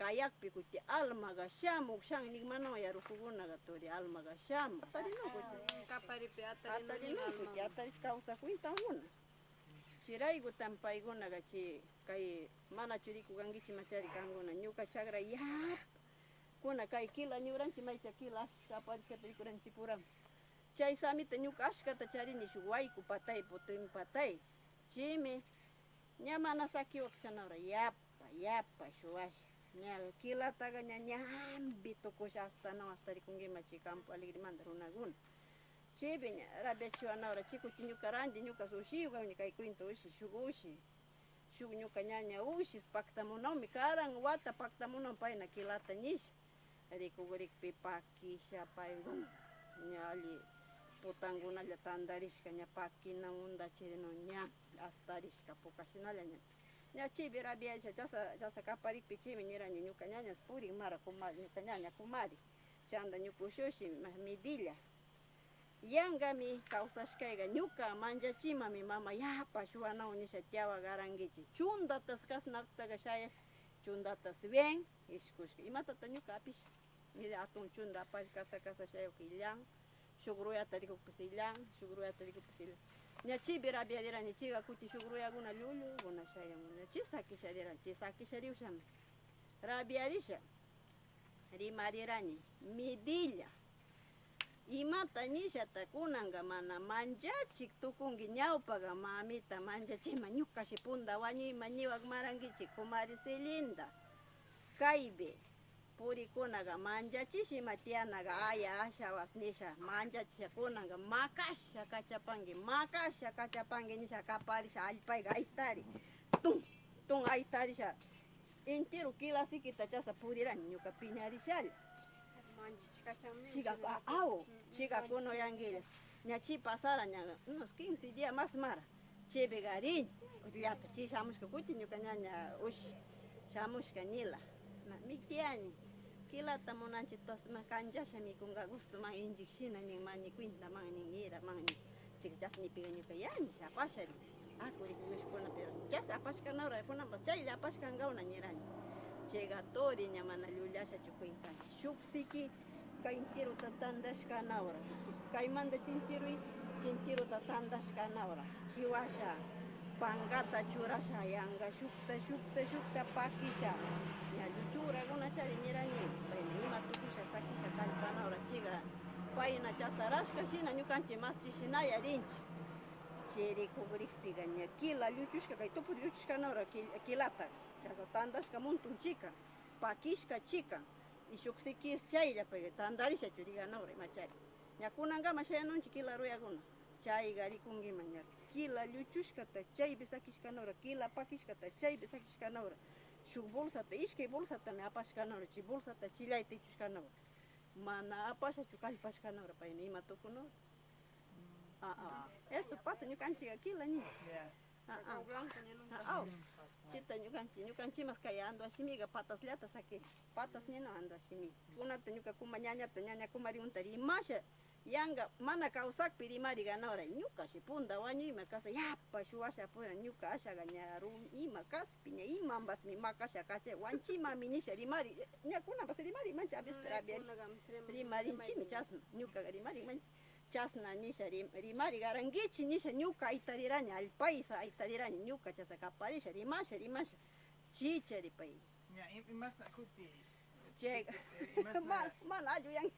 kayakpi kuti almaga shamuk shan nigmano ya rukugunaga tori almaga shamuk atarino kuti kaparipi atarino kuti ataris causa cuenta una chiraigu tampaygunaga chi kay mana churiku gangichi machari kanguna ñuka chagra yap kuna kay kila ñuranchi maycha kila ashka aparishka tarikuranchi puram chay samita ñuka ashkata charini shuk wayku patay putuymi patay chimi ña mana sakiwak chanawra yapa shuwasha ña kilataga ña ñambi tukusha hasta no hasta rikungima chi campo alegrimanta runaguna chibi ña rabia chiwanawra chikuchi ñuka randi ñuka sushiyuga kay cuento ushi shuk ushi shuk ñuka ñaña ushis paktamunawmi karan wata paktamunaw payna kilata nisha rikugurikpi pakisha paygun ña ali putangunalla tandarishka ña pakina undachirino ña astarishka pukashinalla ña chibi rabiacha chasa kaparikpi chimi nirani ñuka ñañas purin mara kumari ñuka ñaña kumari chanda ñuka ushushi midilla yangami kawsashkayga ñuka manchachimami mama yapa shuwanaw nisha tiawa garangichi chundatas kasnaktaga shayash chundatas bien ishkushka imatata ñuka apisha mira atun chunda apash kasa shayuka illan shuk ruyata rikukpis illan shuk ruyata rikukpis illan ña chibi rabiadirani chiga kuti shuk ruyaguna llulluguna shayamuna chi sakishadirani chi sakishariushami rabiarisha rimarirani midilla imata nishata kunanga mana manchachik tukungi ñawpaga mamita manchachima ñukashi punda wañuyma ñiwak marangichik kumari Celinda kaybi purikunaga manchachishima tianaga aya ashawas nisha manchachishakunanga makasha kachapangi nisha kaparisha allpayga aytari tun aytarisha entero kilasikita chasa purirani ñuka piñarishalla chica kuno yanguillas ña chi pasara ña unos 15 días más mara chibi garin llapa chi shamushka kuti ñuka ñaña ush shamushka nila miktiani kilata munanchi tosma kanchasha mikunga gusto man injicshina nin mani cuenta man nin ira man nin chica chasnipiga ñuka yani shapashari akurikushkuna pero chasa apashkanawra kunapas chay apashkangawna ñirani chegatori ña mana llullashha chukuykani shuk siki kay intiruta tandashkanawra kaymanta chintiruta tandashkanawra chiwasha pangata churasha yanga shukta pakisha ña lluchuraguna chari ñirani payna ima tukusha sakisha kallpanawra chiga payna chasarashka shina ñukanchik mas chishinaya rinchi chirikugurikpiga ña kila lluchushka kay tupuy lluchushkanawra kilata chasa tandashka montun chika pakishka chika y shuk sikis chayllapaga tandarisha churiganawra imachari ña kunangama shayanunchik kila ruyaguna chayga rikungima ña kila lluchushkata chaypi sakishkanawra kila pakishkata chaypi sakishkanawra shuk bolsata ishkay bolsatami apashkanawra chay bolsata chillayta ichushkanawra mana apashachu kallpashkanawra payna ima tukunawra eso pata ñukanchikga kila ninchik chita ñukanchimas kay ando ashimiga pataslata saki patas nina ando ashimi kunata ñuka kuma ñaña kumarimunta rimasha yanga mana kawsakpi rimariganawra ñukashi punda wañuyma kasa yapa shuwasha pura ñuka ashaga ña ima kaspi ña imambasmi makasha kacha wanchimami nisha rimari ña kunapas rimarimanchi abispera rimarinchimi chasna ñukaga rimarimanchi chasna nisha rimari garangichi nisha ñuka aytarirani allpaysa aytarirani ñuka chasa kaparisha rimasha chichari pay ña imasta kuti chega mana alluyan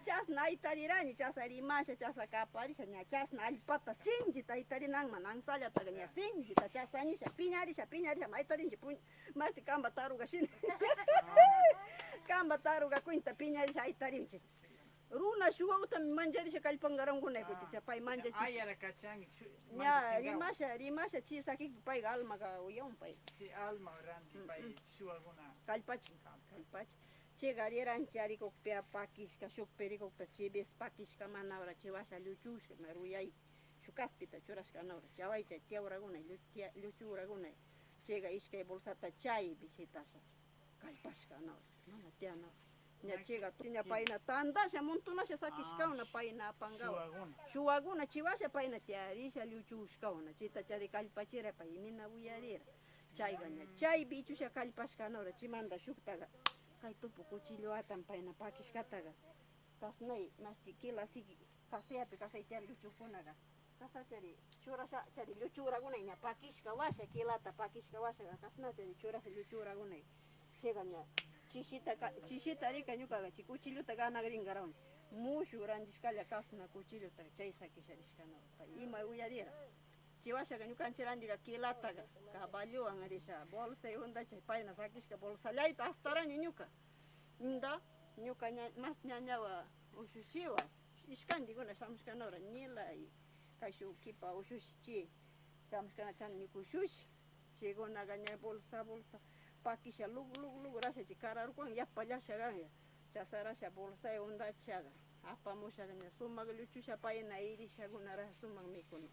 chasna aytarirani chasa rimasha chasa kaparisha ña chasna allpata sinchita aytarinanman ansallataga ña sinchita chasa nisha piñarisha aytarinchi masti kamba taruga shina kamba taruga cuenta piñarisha aytarinchi runa shuwawtami mancharisha kallpangarankunay kuti chapay manchachi ayara kachangi ña rimasha chi sakikpi payga almaga uyawan pay si alma ranti pay shuwaguna kallpachi chiga riranchi arikukpi pakishka shukpi rikukpi chibis pakishka manawra chiwasha lluchushka ruyay shuk kaspita churashkanawra chawaycha tiawraguna lluchuraguna chiga ishkay bolsata chaypi shitasha kallpashkanawra mana tianawra ña chiga ña payna tandasha montunasha sakishkawna payna apangawa shuwaguna chiwasha payna tiarisha lluchushkawna chita chari kallpachira pay mina uyarira chaygaña chaypi ichusha kallpashkanora chimanta shuktaga kay tupu cuchilluatan payna pakishkataga kasnay mashti kila siki kaseapi kasaytiar lluchukunaga kasachari churasha chari lluchurakunay ña pakishka washa kilata pakishka washaga kasnachari churasha lluchurakunay chaygaña chishita rika ñukaga chay cuchilluta ganagrinkarawni mushu randishkalla kasna cuchilluta chay sakisharishkanawan pay ima uyarira chay washaga ñukanchik randiga kilataga caballuwan risha bolsa unda chay payna sakishka bolsallayta astaraña ñuka inda ñuka mas ñañawa ushushiwas ishkantikuna shamushkanora ñila y kay shuk kipa ushushi chi shamushkana chani ñuka ushushi chaykunaga ña bolsa pakisha lugu rasha chay kararukuwan yapallasha kanya chasarasha bolsa undachaga apamushaga ña sumak lluchusha payna irishakuna sumak mikuna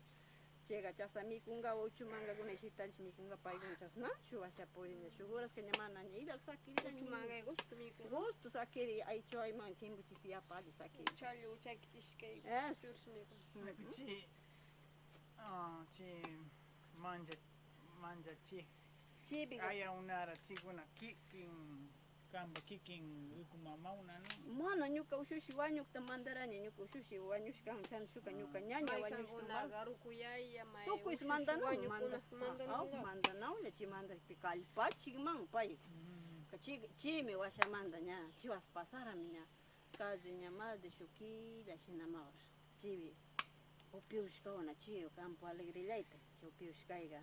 chayga chasa mikungawan uchumangakunay shitarish mikunga paykuna chasna shuk asha puriña shuk horaska ña mana ña irak sakiriraña Uchumanga gusto mikun. gusto sakiri aychu ayman timbuchikpi yapalli sakiri Challu chaykitishkay. Es. Surshmikun. Chi chi manja chi chibiga aya unara chikuna kikin kamba kikin ukumamauna no mana ñuka ushushi wañukta mandarani ñuka ushushi wañushkan chan shuka ñuka ñaña wañushkan Maykankunaga rukuyaya may tukuys ushushi mandanaw wañukuna mandanaw. mandanawlla chi mandapi kallpachikman pay chimi washamanta ña chiwas pasarami ña casi ña más de shukilla shinamawra chibi upiushkawana chiyo Campo Alegrillayta chi upiushkayga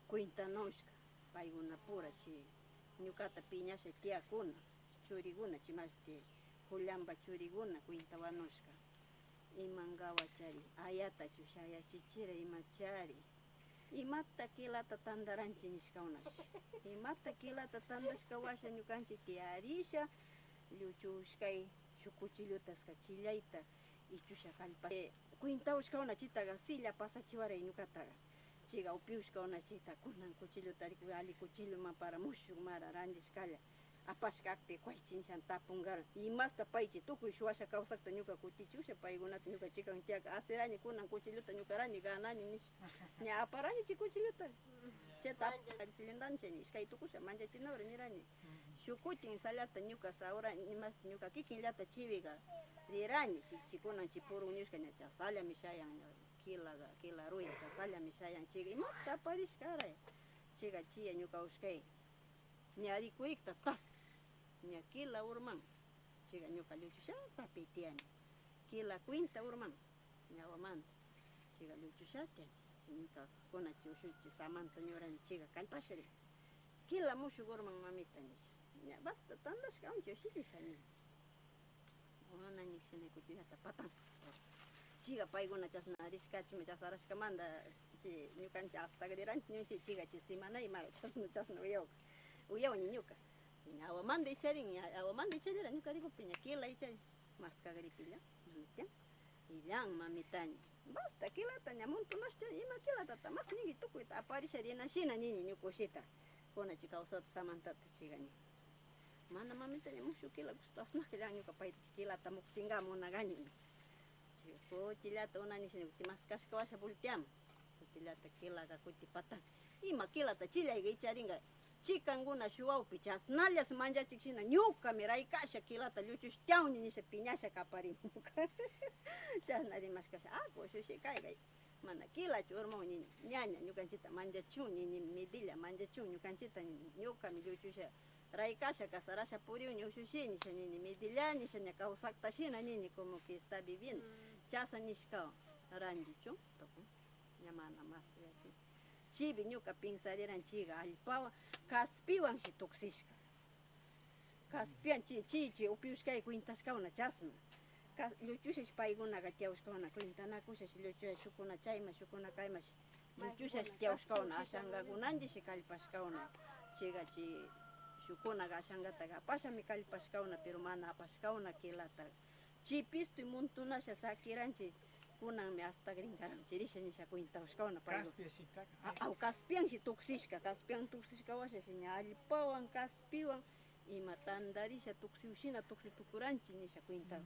cuintanoshka paykuna pura chi ñukata piñasha tiakuna churikuna chimashti Julianpa churikuna cuinta wanushka imangawa chari ayata shayachishira imachari imata kilata tandaranchik nishkawnash imata kilata tandashka washa ñukanchik tiarisha lluchushkay shuk cuchillutasqa chillayta ichusha kallpa cuintawashkawna chitaga silla pasachiwaray ñukataga chayga upiushkawna chita kunan cuchilluta rikuy ali cuchilluman para mushuk mara randishkalla apashkakpi kwaychinshan tapungaran imasta paychi tukuy shuwasha kawsakta ñuka kutichusha paykunata ñuka chikan tiaka asiraña kunan cuchilluta ñukarani ganani nish ña aparaña chay cuchilluta chayta silindancha nishkay tukusha manchachinawra nirani shuk kutin sallata ñuka sawra imashti ñuka kikinllata chiwiga rirani chikunan chay purun nishka ña chasallami shayan kila ruya chasallami shayan chayga imata aparishkaray chayga chiya ñuka ushkay ña rikuykta tas ña kila urman chayga ñuka lluchushasapy tiani kila cuinta urman ñawamanta chayga lluchushatiani ñuka kuna chay ushuchi samanta ñurani chayga kallpashari kila mushuk urman mamita nisha ña basta tandashkawanchi ushirisha ña mana ñukshinay kuchillata patan chiga paykuna chasna rishkachima chasarashkamanta chay ñukanchik astaga riranchik ñukanchik chiga chay semanayma chasna uyawña ñuka ña awamanta icharin ña awamanta icharira ñuka rikupi ña kila icharin maskagripilla mamitian illan mamitaña basta kilata ña montonashtiani ima kilatata mas ninki tukuyta aparisharina shina nini ñuka ushita kunachi kawsata samantata chiga ña mana mamita ña mushuk kila gustasnaka llan ñuka payta kilata muktinga munagaña ña kutillata unanishani kuti maskashka washa volteamun kutillata kilaga kuti patan ima kilata chillayga icharinga chikankuna shuwawpi chasnallas manchachik shina ñukami raykasha kilata lluchushtiawni nisha piñasha kaparin ñuka chasna rimashkasha aku ushushi kayga mana kilachu urman nini ñaña ñukanchita manchachun nini midilla manchachun ñukanchita ñukami lluchusha raykasha kasarasha puriuni ushushi nisha nini midilla nisha ña kawsakta shina nini como que está viviendo chasa nishkawan randichun tukun ña mana mas yachi chibi ñuka pinsariran chiga allpawan kaspiwanshi tuksishka kaspiwan chi upiushkay cuintashkawna chasna lluchushash paykunaga tiawshkawna cuintanakushash lluchushash shukuna chayma shukuna kaymash lluchushash tiawshkawna ashankakunanchish kallpashkawna chayga chay shukunaga ashangataga apashami kallpashkawna pero mana apashkawna kilata chipistoy montonasha sakiranchik kunanmi astagrinkaranchik risha nisha cuintawashkawna payku aw kaspianshi tuksishka kaspian tuksishka washashi ña allpawan kaspiwan ima tandarisha tuksiushina tuksitukuranchik nisha cuinta